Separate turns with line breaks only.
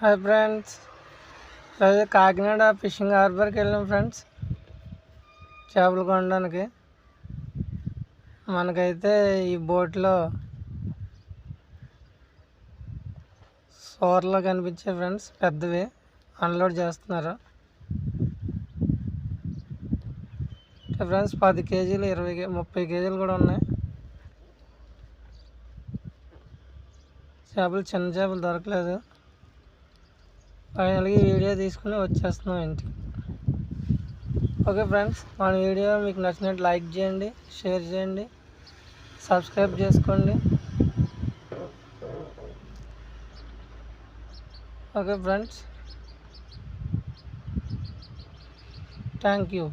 Hi friends, ఈరోజు Kakinada fishing హార్బర్కి వెళ్ళాం friends చేపలు కొనడానికి. మనకైతే ఈ బోట్లో సోర్లో కనిపించే ఫ్రెండ్స్ పెద్దవి అన్లోడ్ చేస్తున్నారు. ఫ్రెండ్స్ 10 కేజీలు 30 కేజీలు కూడా ఉన్నాయి. చేపలు చిన్న చేపలు దొరకలేదు. ఫైనల్గా ఈ వీడియో తీసుకుని వచ్చేస్తున్నాం ఇంటికి. ఓకే ఫ్రెండ్స్, మన వీడియో మీకు నచ్చినట్టు లైక్ చేయండి, షేర్ చేయండి, సబ్స్క్రైబ్ చేసుకోండి. Okay friends, thank you.